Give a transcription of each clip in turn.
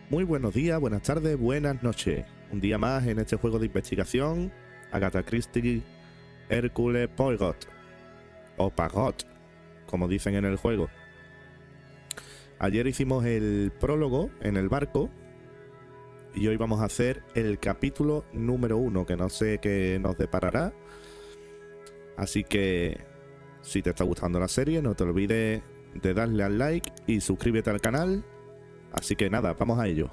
Muy buenos días, buenas tardes, buenas noches. Un día más en este juego de investigación, Agatha Christie, Hercule Poirot, o Poirot, como dicen en el juego. Ayer hicimos el prólogo en el barco y hoy vamos a hacer el capítulo número 1, que no sé qué nos deparará. Así que, si te está gustando la serie, no te olvides de darle al like y suscríbete al canal. Así que nada, vamos a ello.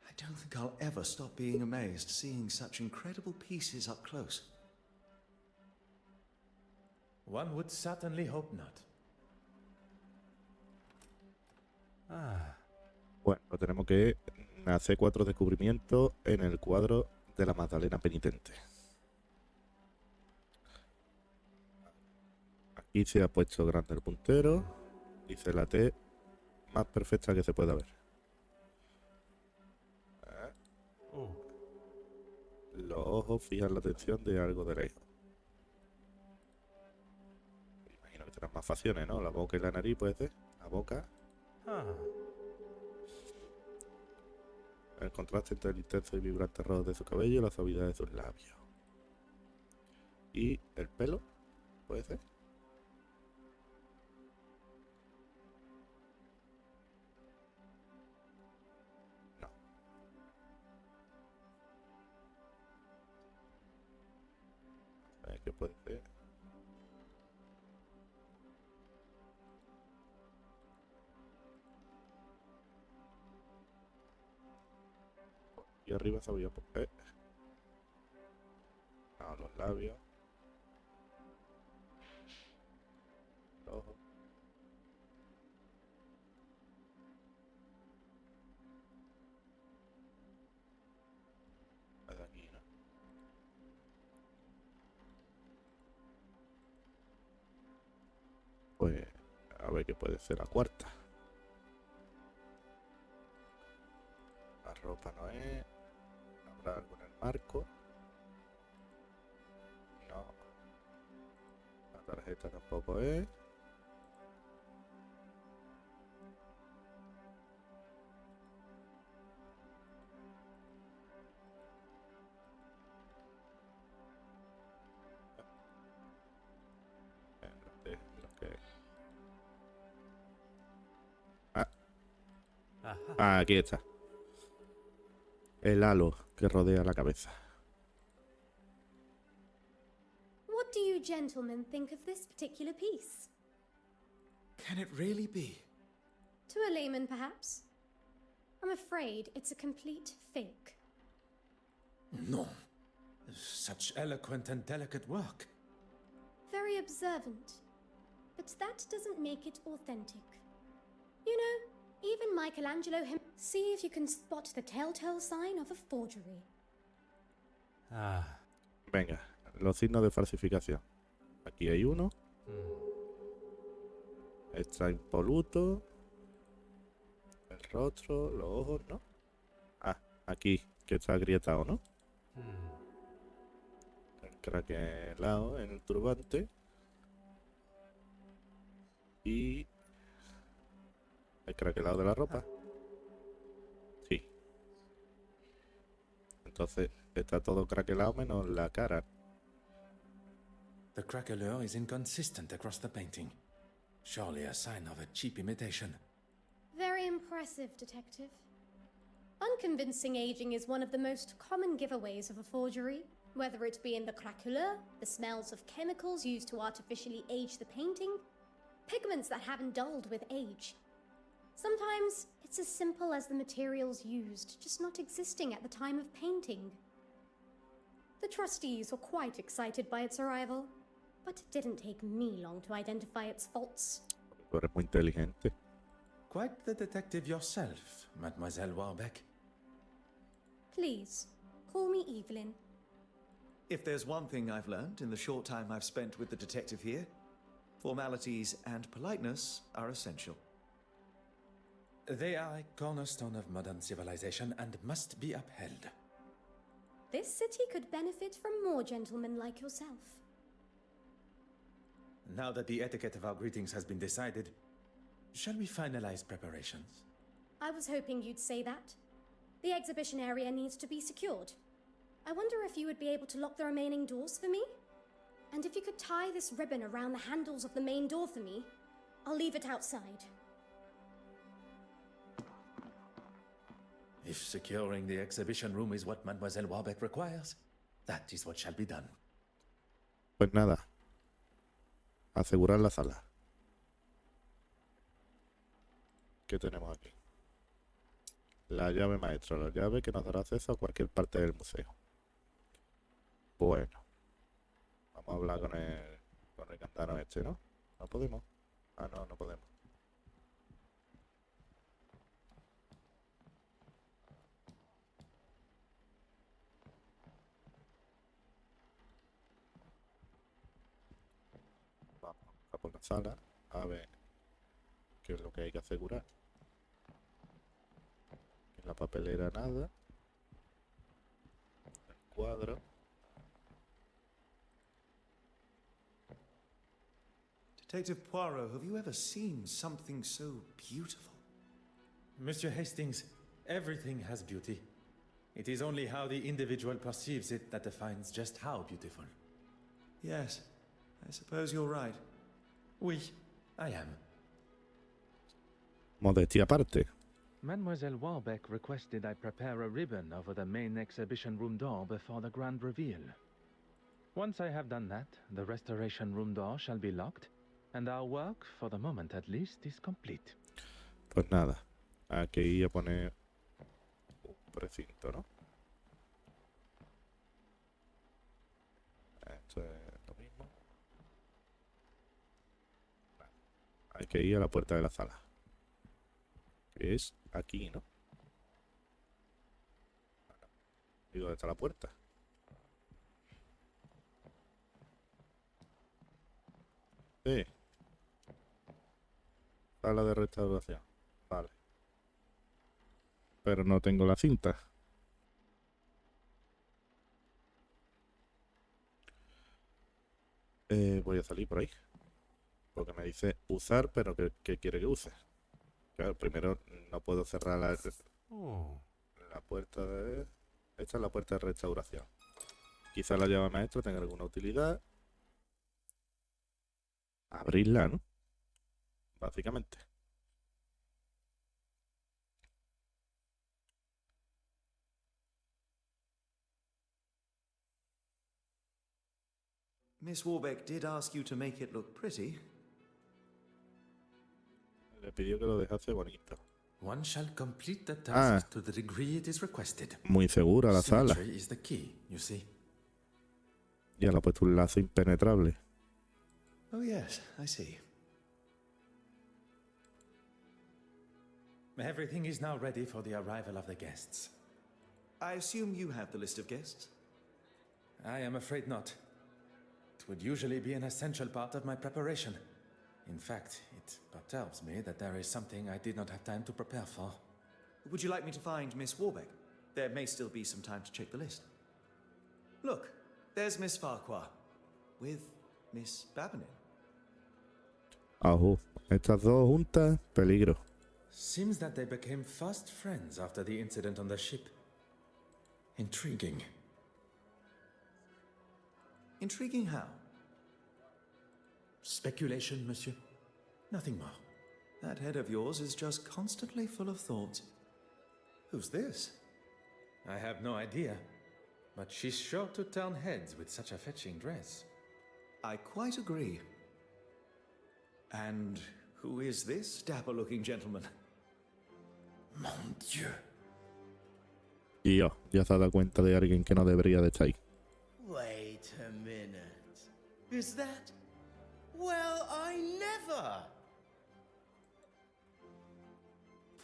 I don't think I'll ever stop being amazed seeing such incredible pieces up close. One would certainly hope not. Bueno, pues tenemos que hacer 4 descubrimientos en el cuadro de la Magdalena penitente. Aquí se ha puesto grande el puntero. Dice la T más perfecta que se pueda ver. Los ojos fijan la atención de algo de lejos. Me imagino que tendrán más facciones, ¿no? La boca y la nariz, puede ser. La boca. El contraste entre el intenso y vibrante rojo de su cabello y la suavidad de sus labios. Y el pelo, puede ser. No. A ver qué puede ser. Y arriba sabía por qué. No, los labios. Los ojos. De aquí, ¿no? Pues a ver qué puede ser la cuarta. La ropa no es. ¿Habrá algo en el marco? No. La tarjeta tampoco es. Aquí está. El halo que rodea la cabeza. What do you gentlemen think of this particular piece? Can it really be? To a layman, perhaps. I'm afraid it's a complete fake. No. Such eloquent and delicate work. Very observant. But that doesn't make it authentic. You know, even Michelangelo him. See if you can spot the telltale sign of a forgery. Venga, los signos de falsificación. Aquí hay uno. Extra impoluto. El rostro, los ojos, ¿no? Aquí, que está agrietado, ¿no? El craquelado en el turbante. Y el craquelado de la ropa. Sí. Entonces está todo craquelado menos la cara. The craquelure is inconsistent across the painting. Surely a sign of a cheap imitation. Very impressive, Detective. Unconvincing aging is one of the most common giveaways of a forgery, whether it be in the craquelure, the smells of chemicals used to artificially age the painting, pigments that haven't dulled with age. Sometimes it's as simple as the materials used just not existing at the time of painting. The trustees were quite excited by its arrival, but it didn't take me long to identify its faults. Tú eres muy inteligente. Quite the detective yourself, Mademoiselle Warbeck. Please, call me Evelyn. If there's one thing I've learned in the short time I've spent with the detective here, Formalities and politeness are essential. They are a cornerstone of modern civilization and must be upheld. This city could benefit from more gentlemen like yourself. Now that the etiquette of our greetings has been decided, shall we finalize preparations? I was hoping you'd say that. The exhibition area needs to be secured. I wonder if you would be able to lock the remaining doors for me? And if you could tie this ribbon around the handles of the main door for me, I'll leave it outside. If securing the exhibition room is what Mademoiselle Warbeck requires, that is what shall be done. Pues nada. Asegurar la sala. ¿Qué tenemos aquí? La llave maestra, la llave que nos dará acceso a cualquier parte del museo. Bueno. Vamos a hablar con el cantano este, ¿no? ¿No podemos? Ah, no, no podemos. Vamos a por la sala a ver qué es lo que hay que asegurar. En la papelera nada. El cuadro. Detective Poirot, have you ever seen something so beautiful? Monsieur Hastings, everything has beauty. It is only how the individual perceives it that defines just how beautiful. Yes, I suppose you're right. Oui, I am. Modestia aparte. Mademoiselle Warbeck requested I prepare a ribbon over the main exhibition room door before the grand reveal. Once I have done that, the restoration room door shall be locked, and our work, for the moment at least, is complete. Pues nada, aquí a poner un precinto, ¿no? Esto es lo mismo. Vale. Hay que ir a la puerta de la sala. Que es aquí, ¿no? ¿Y dónde está la puerta? Sí. Sala de restauración. Vale. Pero no tengo la cinta. Voy a salir por ahí. Porque me dice usar, pero ¿qué quiere que use? Claro, primero no puedo cerrar la puerta de... Esta es la puerta de restauración. Quizá la llave maestra tenga alguna utilidad. Abrirla, ¿no? Básicamente. Miss Warbeck did ask you to make it look pretty. Le pidió que lo dejase bonito. One shall complete the task to the degree it is requested. Muy segura la sala. Symmetry is the key, you see. Ya le ha puesto un lazo impenetrable. Oh yes, I see. Everything is now ready for the arrival of the guests. I assume you have the list of guests? I am afraid not. It would usually be an essential part of my preparation. In fact, it perturbs me that there is something I did not have time to prepare for. Would you like me to find Miss Warbeck? There may still be some time to check the list. Look, there's Miss Farquhar with Miss Babinin. Ajú, estas dos juntas, peligro. Seems that they became fast friends after the incident on the ship. Intriguing. Intriguing how? Speculation, monsieur. Nothing more. That head of yours is just constantly full of thoughts. Who's this? I have no idea, but she's sure to turn heads with such a fetching dress. I quite agree. And who is this dapper-looking gentleman? Mon Dieu. Y yo, ya se ha dado cuenta de alguien que no debería de estar ahí. Wait a minute. Is that? Well, I never!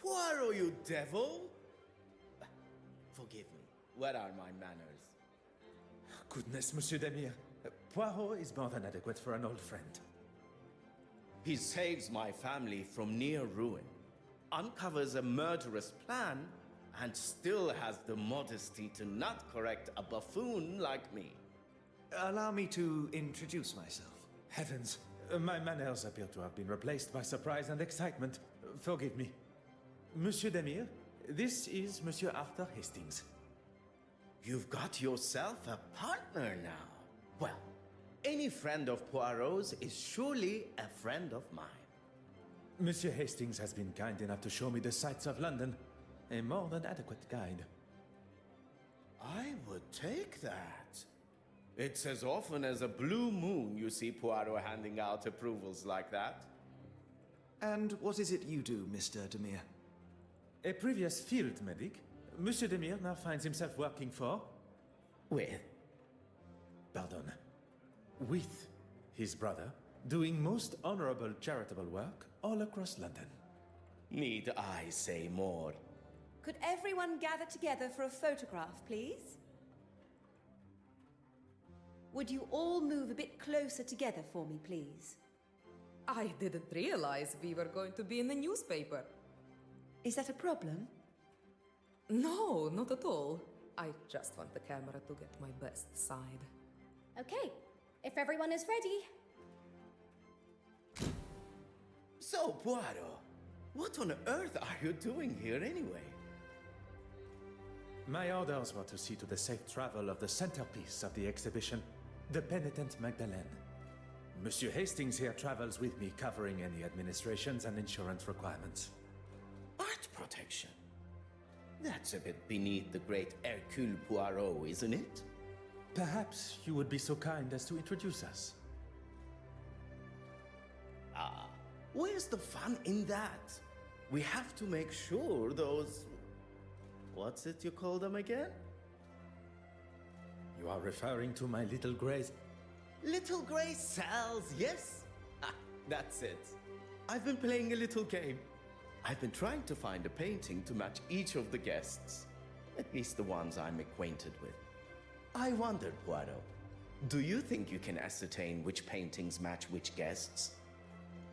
Poirot, you devil! Forgive me. What are my manners? Goodness, Monsieur Demire. Poirot is more than adequate for an old friend. He saves my family from near ruin, uncovers a murderous plan, and still has the modesty to not correct a buffoon like me. Allow me to introduce myself. Heavens, my manners appear to have been replaced by surprise and excitement. Forgive me. Monsieur Demir, this is Monsieur Arthur Hastings. You've got yourself a partner now. Well, any friend of Poirot's is surely a friend of mine. Monsieur Hastings has been kind enough to show me the sights of London. A more than adequate guide. I would take that. It's as often as a blue moon you see Poirot handing out approvals like that. And what is it you do, Mr. Demir? A previous field medic, Monsieur Demir now finds himself working for... With? Pardon. With his brother, doing most honorable charitable work all across London. Need I say more? Could everyone gather together for a photograph, please? Would you all move a bit closer together for me, please? I didn't realize we were going to be in the newspaper. Is that a problem? No, not at all. I just want the camera to get my best side. Okay, if everyone is ready. So, Poirot, what on earth are you doing here anyway? My orders were to see to the safe travel of the centerpiece of the exhibition, the penitent Magdalene. Monsieur Hastings here travels with me, covering any administrations and insurance requirements. Art protection? That's a bit beneath the great Hercule Poirot, isn't it? Perhaps you would be so kind as to introduce us. Ah, where's the fun in that? We have to make sure those... What's it you call them again? You are referring to my little grays. Little grey cells, yes? Ah, that's it. I've been playing a little game. I've been trying to find a painting to match each of the guests. At least the ones I'm acquainted with. I wondered, Poirot, do you think you can ascertain which paintings match which guests?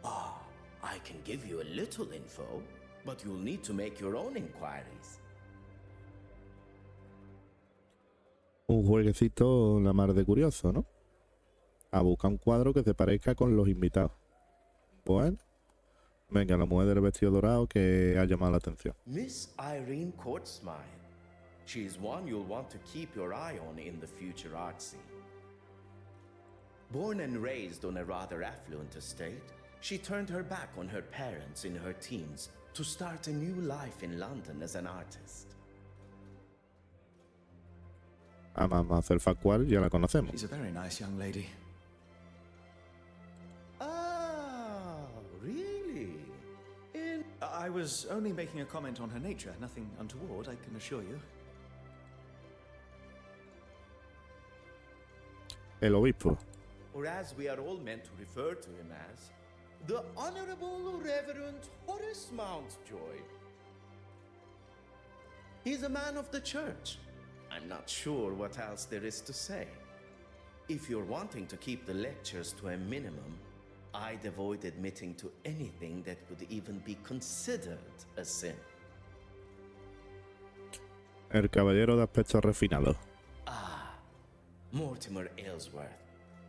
Ah, I can give you a little info, but you'll need to make your own inquiries. Un jueguecito la mar de curioso, ¿no? A buscar un cuadro que se parezca con los invitados. Bueno, venga, la mujer del vestido dorado que ha llamado la atención. Miss Irene Courtsmire. She's one you'll want to keep your eye on in the future art scene. Born and raised on a rather affluent estate, she turned her back on her parents in her teens to start a new life in London as an artist. Vamos a hacer factual, ya la conocemos. She's a very nice young lady. Ah, really? I was only making a comment on her nature, nothing untoward, I can assure you. El obispo. Or as we are all meant to refer to him as, the Honorable Reverend Horace Mountjoy. He's a man of the church. I'm not sure what else there is to say. If you're wanting to keep the lectures to a minimum, I'd avoid admitting to anything that could even be considered a sin. El caballero de aspecto refinado. Ah, Mortimer Aylesworth.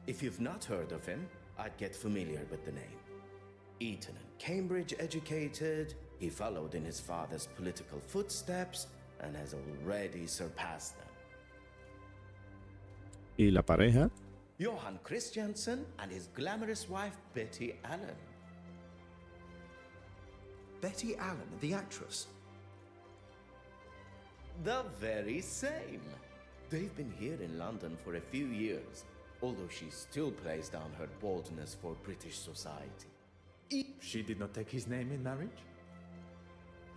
If you've not heard of him, I'd get familiar with the name. Eton and Cambridge educated, he followed in his father's political footsteps and has already surpassed them. Y la pareja. Johann Christiansen and his glamorous wife Betty Allen. Betty Allen, the actress. The very same. They've been here in London for a few years, although she still plays down her boldness for British society. She did not take his name in marriage?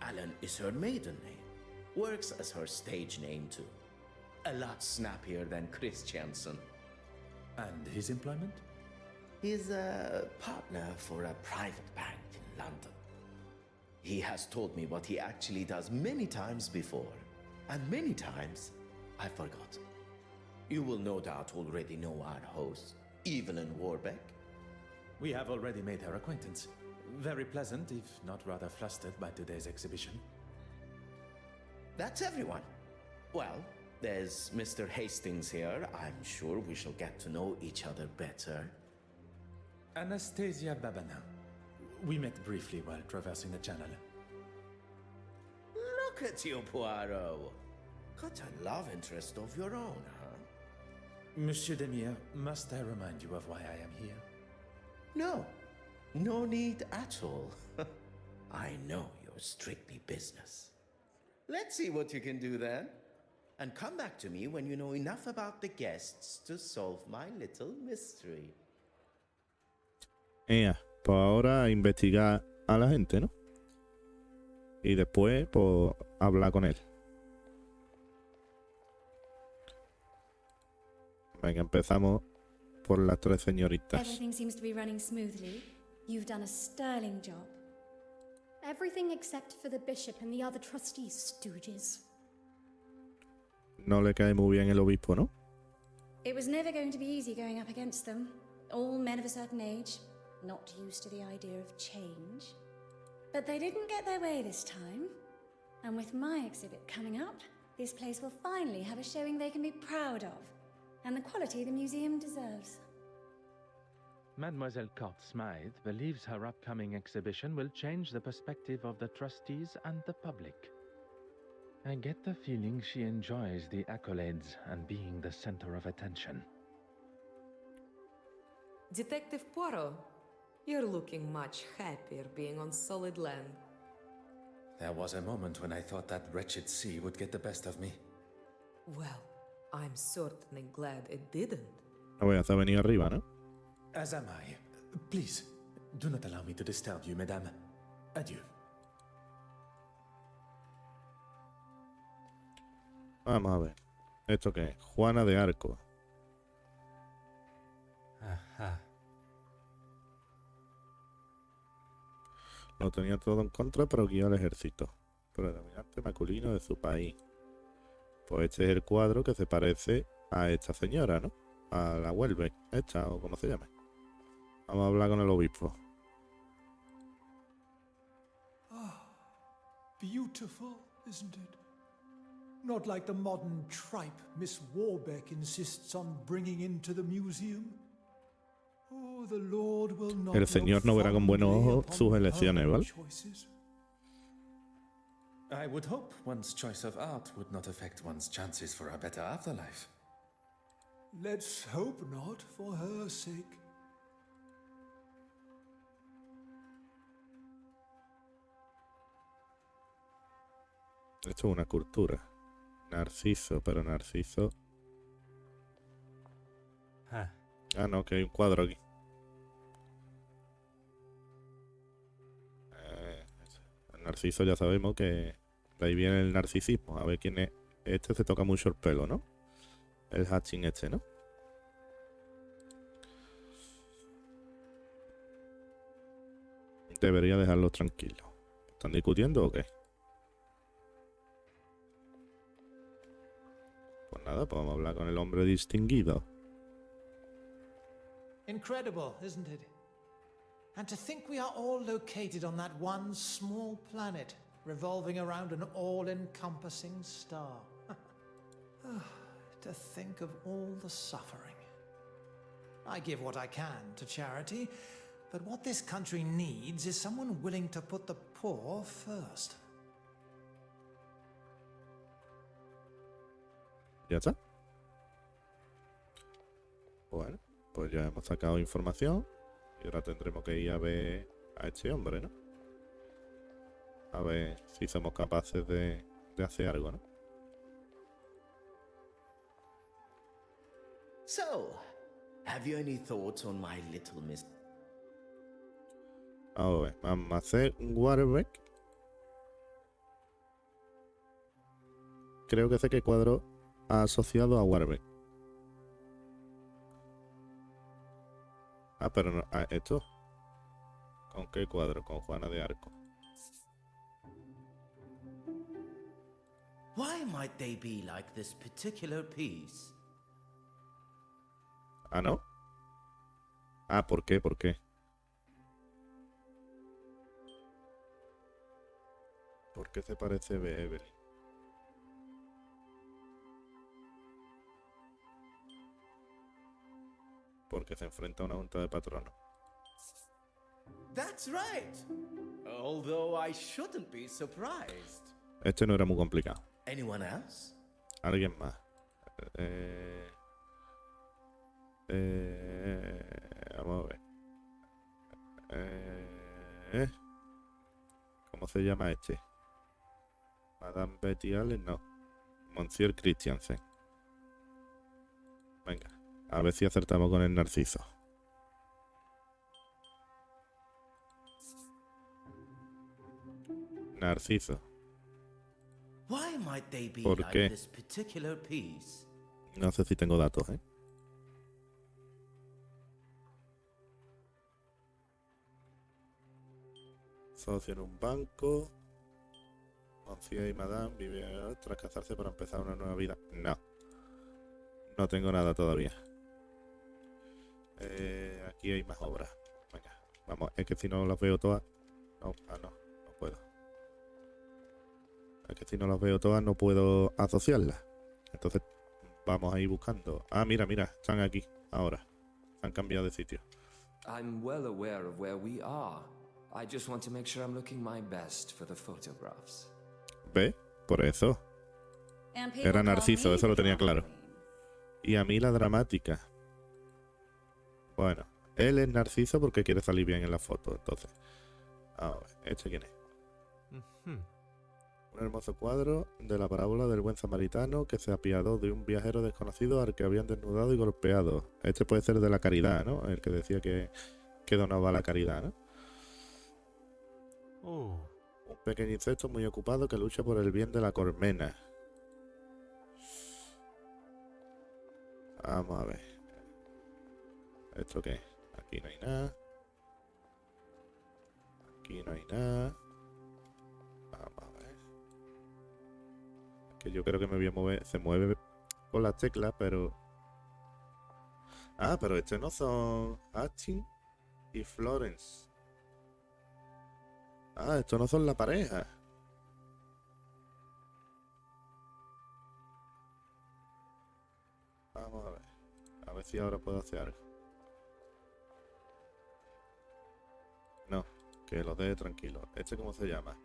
Allen is her maiden name. Works as her stage name too. A lot snappier than Christiansen. And his employment? He's a partner for a private bank in London. He has told me what he actually does many times before. And many times, I forgot. You will no doubt already know our host, Evelyn Warbeck. We have already made her acquaintance. Very pleasant, if not rather flustered by today's exhibition. That's everyone. Well, there's Mr. Hastings here. I'm sure we shall get to know each other better. Anastasia Babana. We met briefly while traversing the channel. Look at you, Poirot. Got a love interest of your own, huh? Monsieur Demire, must I remind you of why I am here? No. No need at all. I know you're strictly business. Let's see what you can do then. And come back to me when you know enough about the guests to solve my little mystery. Pues ahora investigar a la gente, ¿no? Y después, pues, hablar con él. Venga, empezamos por las tres señoritas. Everything seems to be running smoothly. You've done a sterling job. Everything except for the bishop and the other trustees, stooges. No le cae muy bien el obispo, ¿no? It was never going to be easy going up against them. All men of a certain age, not used to the idea of change. But they didn't get their way this time. And with my exhibit coming up, this place will finally have a showing they can be proud of. And the quality the museum deserves. Mademoiselle Court Smythe believes her upcoming exhibition will change the perspective of the trustees and the public. I get the feeling she enjoys the accolades and being the center of attention. Detective Poirot, you're looking much happier being on solid land. There was a moment when I thought that wretched sea would get the best of me. Well, I'm certainly glad it didn't. La voy a hacer venir arriba, ¿no? As am I. Please, do not allow me to disturb you, mesdames. Adieu. Vamos a ver. ¿Esto qué es? Juana de Arco. Ajá. Lo tenía todo en contra, pero guió al ejército. Predominante masculino de su país. Pues este es el cuadro que se parece a esta señora, ¿no? A la Welbeck, esta o como se llame. Vamos a hablar con el obispo. Beautiful, isn't it? Not like the modern tripe Miss Warbeck insists on bringing into the museum. Oh, the Lord will not El señor no verá con buenos ojos sus elecciones, ¿vale? I would hope one's choice of art would not affect one's chances for a better afterlife. Let's hope not, for her sake. Esto es una cultura. Narciso, pero Narciso... Ah, no, que hay un cuadro aquí. El Narciso ya sabemos que de ahí viene el narcisismo. A ver quién es. Este se toca mucho el pelo, ¿no? El hatching este, ¿no? Debería dejarlos tranquilos. ¿Están discutiendo o qué? Pues nada, pues vamos a hablar con el hombre distinguido. Incredible, isn't it? And to think we are all located on that one small planet, revolving around an all-encompassing star. To think of all the suffering. I give what I can to charity, but what this country needs is someone willing to put the poor first. ¿Ya está? Bueno, pues ya hemos sacado información y ahora tendremos que ir a ver a este hombre, ¿no? A ver si somos capaces de hacer algo, ¿no? So, have you any thoughts on my little miss? A ver, vamos a hacer un Waterbeck. Creo que sé qué cuadro ha asociado a Waterbeck. Ah, pero no, esto. ¿Con qué cuadro? Con Juana de Arco. Why might they be like this particular piece? Ah, ¿no? Ah, ¿por qué? ¿Por qué? ¿Por qué se parece a Evelyn? Porque se enfrenta a una junta de patronos. That's right. Although I shouldn't be surprised. Este no era muy complicado. Anyone else? Alguien más. Vamos a ver. ¿Cómo se llama este? Madame Betty Allen, no. Monsieur Christiansen. Venga, a ver si acertamos con el Narciso. Narciso. Why might they be ¿Por like qué? this particular piece? No sé si tengo datos, ¿eh? Socio en un banco. Monsieur y Madame viven tras casarse para empezar una nueva vida. No. No tengo nada todavía. Aquí hay más obras. Venga, vamos. Es que si no las veo todas... No, no puedo. Es que si no las veo todas no puedo asociarlas. Entonces vamos a ir buscando. Ah, mira, están aquí. Ahora. Se han cambiado de sitio. I'm well aware of where we are. I just want to make sure I'm looking my best for the photographs. ¿Ve? Por eso. Era Narciso, eso lo tenía claro. Y a mí la dramática. Bueno, él es Narciso porque quiere salir bien en la foto, entonces. A ver, ¿este quién es? Un hermoso cuadro de la parábola del buen samaritano que se apiadó de un viajero desconocido al que habían desnudado y golpeado. Este puede ser de la caridad, ¿no? El que decía que donaba la caridad, ¿no? Un pequeño insecto muy ocupado que lucha por el bien de la colmena. Vamos a ver. ¿Esto qué es? Aquí no hay nada. Aquí no hay nada. Vamos a ver. Que yo creo que me voy a mover. Se mueve con las teclas, pero... Ah, pero estos no son Astin y Florence. Ah, estos no son la pareja. Vamos a ver. A ver si ahora puedo hacer algo. No, que lo deje tranquilo. ¿Este cómo se llama?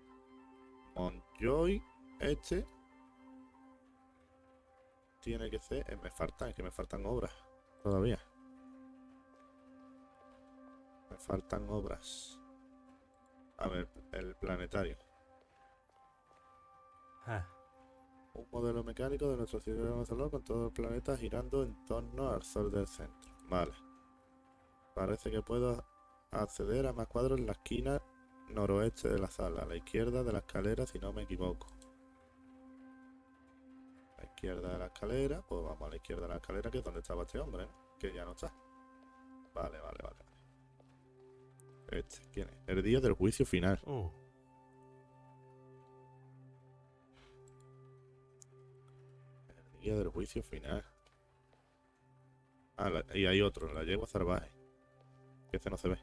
Montjoy. Este tiene que ser... es que me faltan obras todavía. Me faltan obras. A ver, el planetario. Un modelo mecánico de nuestro sistema solar con todo el planeta girando en torno al sol del centro. Vale. Parece que puedo acceder a más cuadros en la esquina noroeste de la sala, a la izquierda de la escalera, si no me equivoco. A la izquierda de la escalera, pues vamos a la izquierda de la escalera, que es donde estaba este hombre, ¿no? Que ya no está. Vale. ¿Quién es? El día del juicio final. El día del juicio final. Ah, y hay otro, la yegua salvaje. Que este no se ve.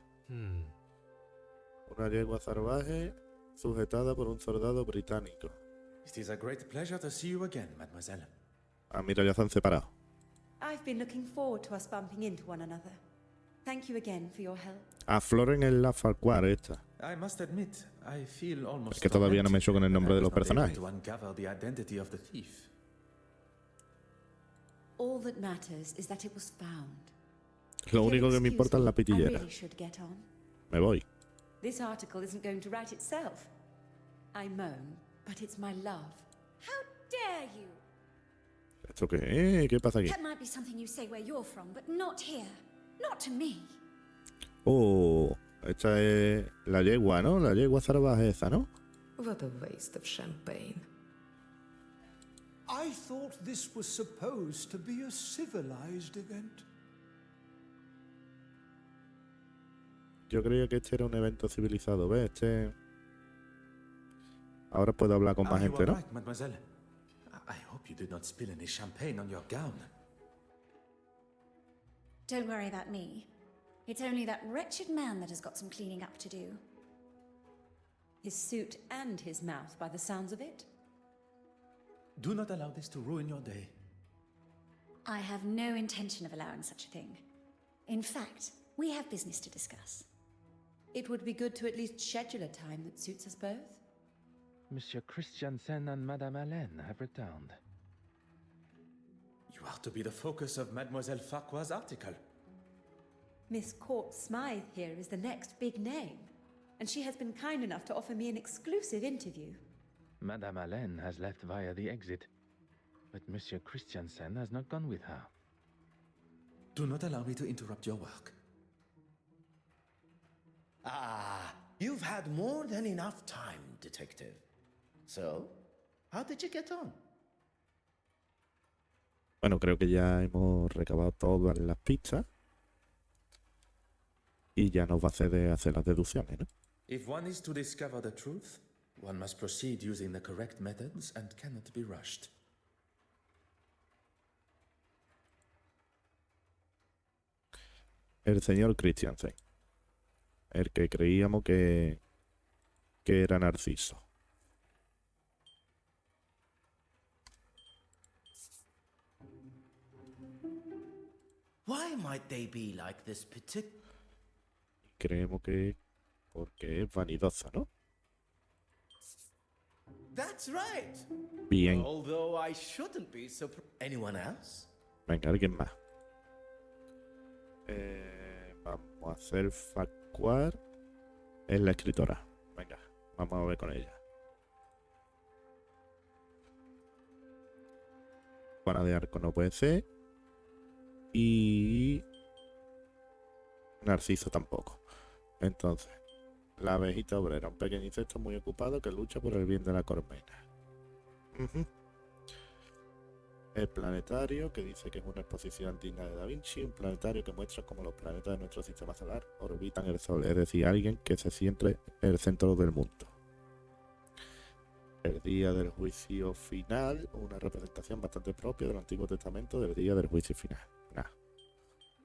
Una yegua salvaje sujetada por un soldado británico. It is a great pleasure to see you again, mademoiselle. Ah, mira, ya se han separado. I've been looking forward to us bumping into one another. Thank you again for your help. A Floren en la Farquhar esta. I must admit, I feel almost Es que todavía no me he hecho con el nombre de los personajes. to uncover the identity of the thief. All that matters is that it was found. Lo único que me importa es la pitillera. I really should get on. Me voy. This article isn't going to write itself. I moan, but it's my love. How dare you? ¿Esto qué es? ¿Qué pasa aquí? That might be something you say where you're from, but not here. Not to me. Oh, esta es la yegua, ¿no? La yegua salvaje esa, ¿no? What a waste of champagne. I thought this was supposed to be a civilized event. Yo creía que este era un evento civilizado. ¿Ves? Ahora puedo hablar con más gente, ¿no? Right, mademoiselle. I hope you did not spill any champagne on your gown. Don't worry about me. It's only that wretched man that has got some cleaning up to do. His suit and his mouth, by the sounds of it. Do not allow this to ruin your day. I have no intention of allowing such a thing. In fact, we have business to discuss. It would be good to at least schedule a time that suits us both. Monsieur Christiansen and Madame Hélène have returned. You are to be the focus of Mademoiselle Farquhar's article. Miss Court Smythe here is the next big name, and she has been kind enough to offer me an exclusive interview. Madame Hélène has left via the exit, but Monsieur Christiansen has not gone with her. Do not allow me to interrupt your work. Ah, you've had more than enough time, Detective. So, how did you get on? Bueno, creo que ya hemos recabado todas las pistas. Y ya nos va a hacer las deducciones, ¿no? If one is to discover the truth, one must proceed using the correct methods and cannot be rushed. El señor Christiansen. El que creíamos que era Narciso. Why might they be like this particular? Creemos que porque es vanidosa, ¿no? That's right. Bien. Although I shouldn't be surprised. Anyone else? Venga, alguien más. Vamos a hacer Farquhar. Es la escritora. Venga, vamos a ver con ella. Juana de Arco no puede ser. Y Narciso tampoco. Entonces, la abejita obrera, un pequeño insecto muy ocupado que lucha por el bien de la colmena. El planetario, que dice que es una exposición digna de Da Vinci, un planetario que muestra cómo los planetas de nuestro sistema solar orbitan el Sol, es decir, alguien que se siente el centro del mundo. El día del juicio final, una representación bastante propia del Antiguo Testamento del día del juicio final.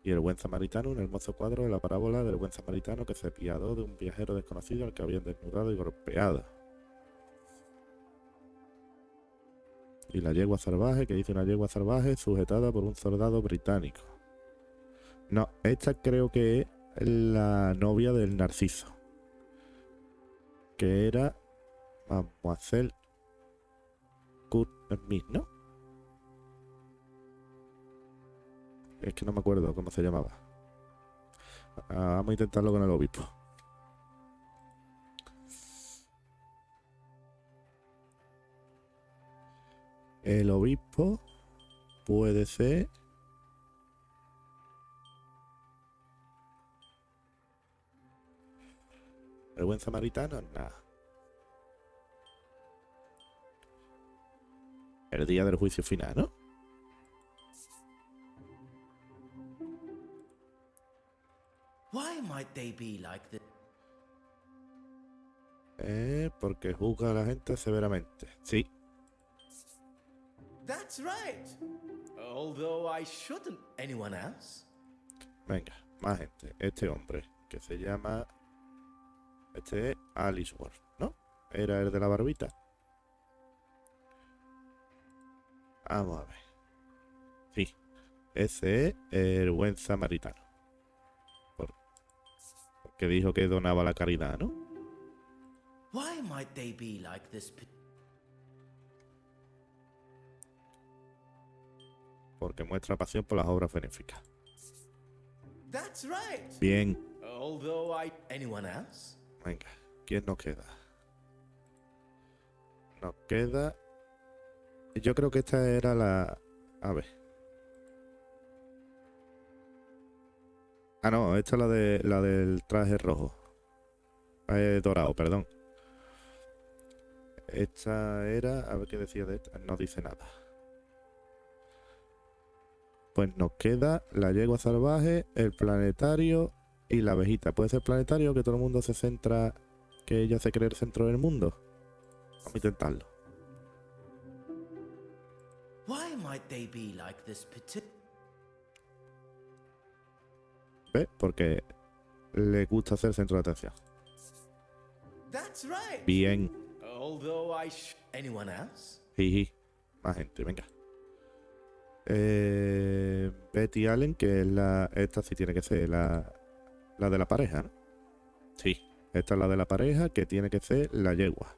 Y el buen samaritano, un hermoso cuadro de la parábola del buen samaritano que se apiadó de un viajero desconocido al que habían desnudado y golpeado. Y la yegua salvaje, que dice una yegua salvaje sujetada por un soldado británico. No, esta creo que es la novia del Narciso. Que era Mademoiselle Smith, ¿no? Es que no me acuerdo cómo se llamaba. Vamos a intentarlo con el obispo. El obispo puede ser... ¿El buen samaritano? Nada. El día del juicio final, ¿no? Why might they be like this? Porque juzga a la gente severamente. Sí. That's right. Although I shouldn't. Anyone else? Venga, más gente. Este hombre, que se llama... Este es Aliceworth, ¿no? Era el de la barbita. Vamos a ver. Sí. Ese es el buen samaritano. Porque dijo que donaba la caridad, ¿no? Why might they be like this? Porque muestra pasión por las obras benéficas. That's right. Bien. Although anyone else? Venga, ¿quién nos queda? Nos queda... Yo creo que esta era la... A ver. Ah, no, esta es la del traje rojo. Dorado, perdón. Esta era... A ver qué decía de esta. No dice nada. Pues nos queda la yegua salvaje, el planetario y la abejita. ¿Puede ser planetario que todo el mundo se centra... Que ella se cree el centro del mundo? Vamos a intentarlo. Why might they be like this ¿Ves? Porque le gusta ser centro de atención. That's right. Bien. Although anyone else? Jiji. Más gente, venga. Betty Allen, que es esta sí tiene que ser la de la pareja, ¿no? Sí, esta es la de la pareja, que tiene que ser la yegua.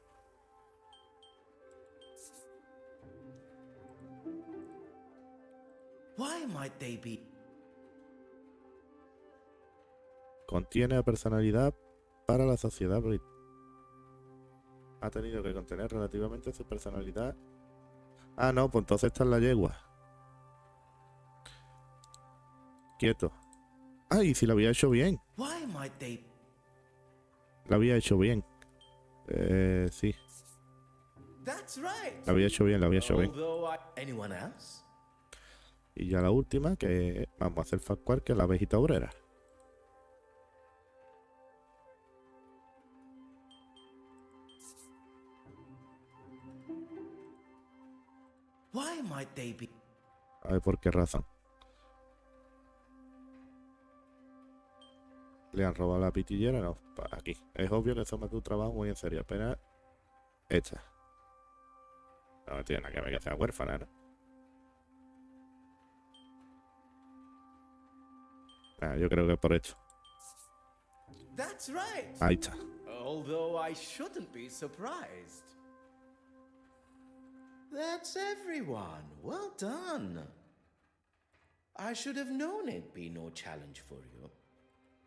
Why might they be? Contiene personalidad para la sociedad. Ha tenido que contener relativamente su personalidad. Ah, no, pues entonces esta es la yegua. Quieto. Ay, si la había hecho bien. Why might they? La había hecho bien. Sí. That's right. La había hecho bien, la había hecho bien. Anyone else? Y ya la última, que vamos a hacer Farquhar, que es la abejita obrera. Why might they be? A ver por qué razón. Le han robado la pitillera, no, aquí. Es obvio que toma tu trabajo muy en serio. Apenas esta. No tiene nada que ver que sea huérfana, ¿no? Yo creo que es por esto. That's right. Ahí está. Although I shouldn't be surprised. That's everyone. Well done. I should have known it'd be no challenge for you.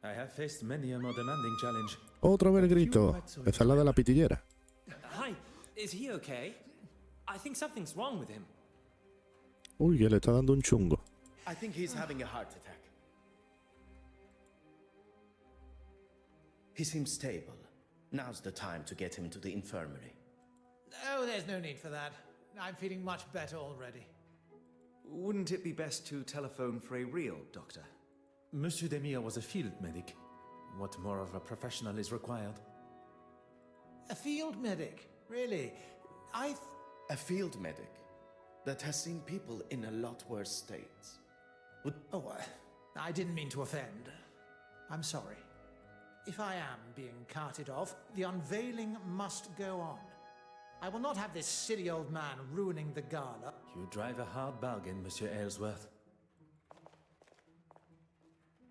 I have faced many a more demanding challenge. Otra vez el grito. Esa es la de la pitillera. Hi, is he okay? I think something's wrong with him. Uy, que le está dando un chungo. I think he's having a heart attack. He seems stable. Now's the time to get him to the infirmary. Oh, there's no need for that. I'm feeling much better already. Wouldn't it be best to telephone for a real doctor? Monsieur Demire was a field medic. What more of a professional is required? A field medic? Really? A field medic that has seen people in a lot worse states. Oh, I didn't mean to offend. I'm sorry. If I am being carted off, the unveiling must go on. I will not have this silly old man ruining the gala. You drive a hard bargain, Monsieur Aylesworth.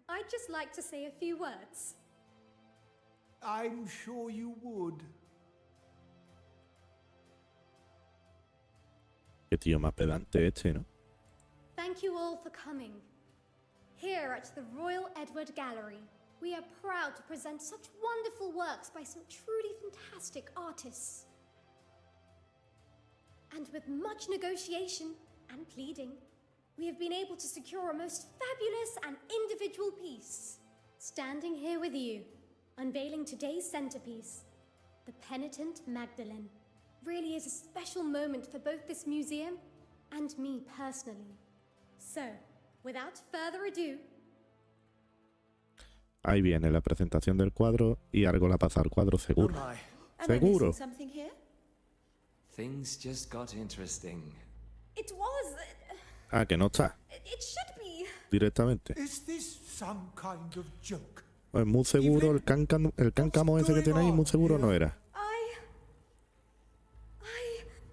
I'd just like to say a few words. I'm sure you would. Qué tío más pedante este, ¿no? Thank you all for coming. Here at the Royal Edward Gallery, we are proud to present such wonderful works by some truly fantastic artists. And with much negotiation and pleading, we have been able to secure a most fabulous and individual piece. Standing here with you, unveiling today's centerpiece, the Penitent Magdalene, really is a special moment for both this museum and me personally. So, without further ado, ahí viene la presentación del cuadro y algo la pasa al cuadro seguro. Seguro. Things just got interesting. it was. Ah, que no está. It should be. Directamente. Is this some kind of joke? Pues muy seguro, el cáncamo ese que tiene ahí, muy seguro no era.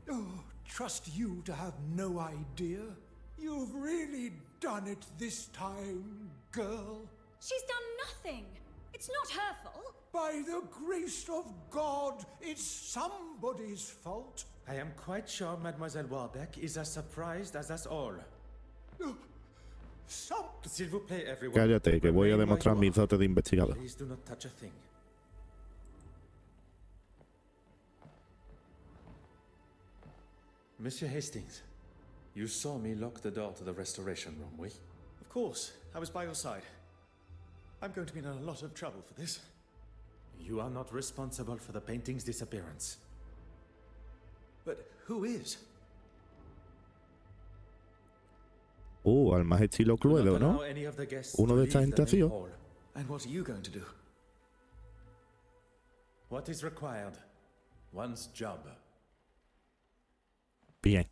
Oh, trust you to have no idea. You've really done it this time, girl. She's done nothing. It's not her fault. By the grace of God, it's somebody's fault. I am quite sure Mademoiselle Warbeck is as surprised as us all. S'il vous plaît, everyone. Cállate, que voy a demostrar mis dotes de investigador. Please do not touch a thing. Monsieur Hastings, you saw me lock the door to the restoration room, oui? Of course, I was by your side. I'm going to be in a lot of trouble for this. You are not responsible for the painting's disappearance. But who is? Al más estilo Cluedo, ¿no? Uno de esta gente ha sido. And what are you going to do? What is required? One's job. Bien.